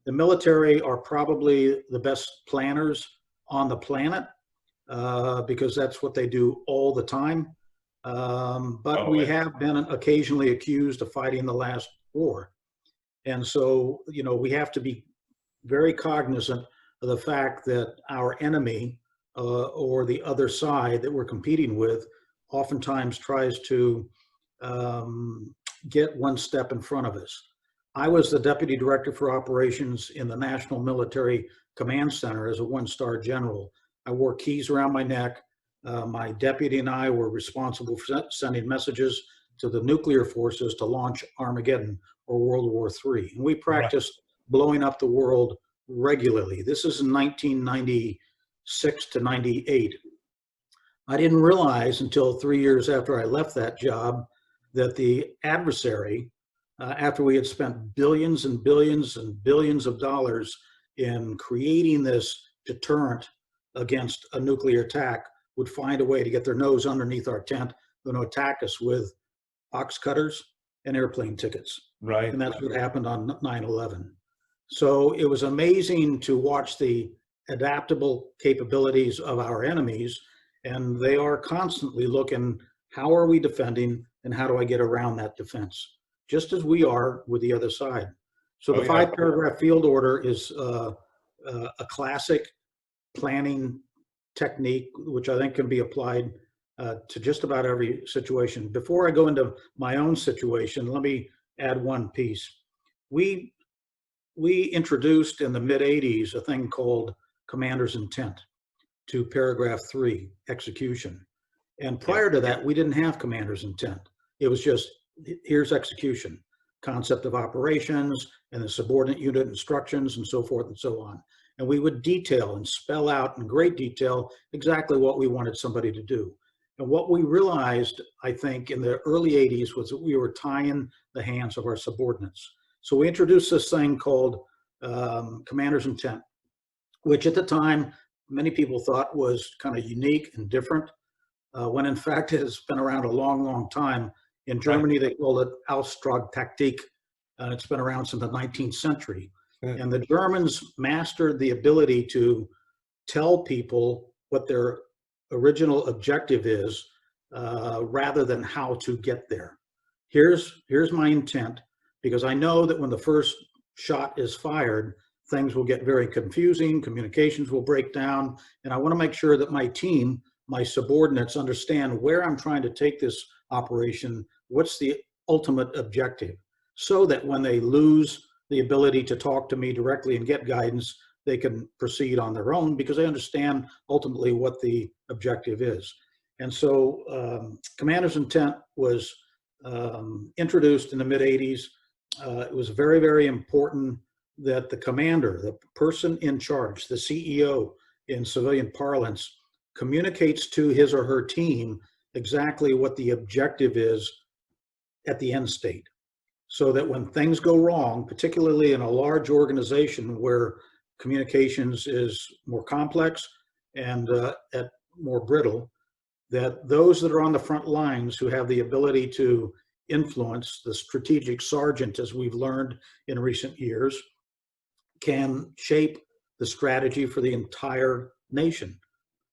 The military are probably the best planners on the planet because that's what they do all the time. But we have been occasionally accused of fighting the last war. And so, we have to be very cognizant of the fact that our enemy or the other side that we're competing with oftentimes tries to get one step in front of us. I was the deputy director for operations in the National Military Command Center as a one-star general. I wore keys around my neck. My deputy and I were responsible for sending messages to the nuclear forces to launch Armageddon or World War III. And we practiced blowing up the world regularly. This is in 1996 to 98. I didn't realize until 3 years after I left that job that the adversary, after we had spent billions and billions and billions of dollars in creating this deterrent against a nuclear attack, would find a way to get their nose underneath our tent and attack us with box cutters and airplane tickets. Right. And that's what happened on 9/11. So it was amazing to watch the adaptable capabilities of our enemies, and they are constantly looking, how are we defending and how do I get around that defense? Just as we are with the other side. So the 5-paragraph field order is a classic planning technique, which I think can be applied to just about every situation. Before I go into my own situation, let me add one piece. We introduced in the mid-'80s a thing called commander's intent to paragraph 3, execution. And prior to that, we didn't have commander's intent. It was just, here's execution, concept of operations and the subordinate unit instructions and so forth and so on. And we would detail and spell out in great detail exactly what we wanted somebody to do. And what we realized, I think, in the early 80s was that we were tying the hands of our subordinates. So we introduced this thing called commander's intent, which at the time, many people thought was kind of unique and different, when in fact it has been around a long, long time. In Germany, they call it Auftragtaktik, and it's been around since the 19th century. And the Germans mastered the ability to tell people what their original objective is, rather than how to get there. Here's my intent, because I know that when the first shot is fired, things will get very confusing, communications will break down, and I want to make sure that my team, my subordinates, understand where I'm trying to take this operation, what's the ultimate objective, so that when they lose the ability to talk to me directly and get guidance, they can proceed on their own because they understand ultimately what the objective is. And so commander's intent was introduced in the mid-'80s. It was very, very important that the commander, the person in charge, the CEO in civilian parlance, communicates to his or her team exactly what the objective is at the end state. So that when things go wrong, particularly in a large organization where communications is more complex and more brittle, that those that are on the front lines who have the ability to influence, the strategic sergeant, as we've learned in recent years, can shape the strategy for the entire nation.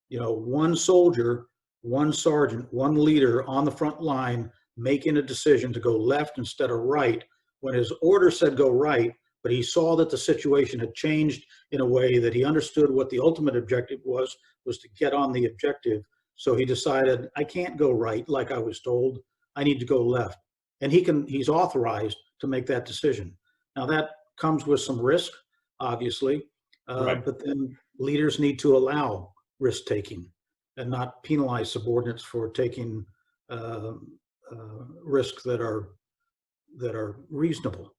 One soldier, one sergeant, one leader on the front line making a decision to go left instead of right when his order said go right, but he saw that the situation had changed in a way that he understood what the ultimate objective was to get on the objective. So he decided, I can't go right like I was told, I need to go left. And he's authorized to make that decision. Now that comes with some risk, obviously, but then leaders need to allow risk-taking and not penalize subordinates for taking risks that are reasonable.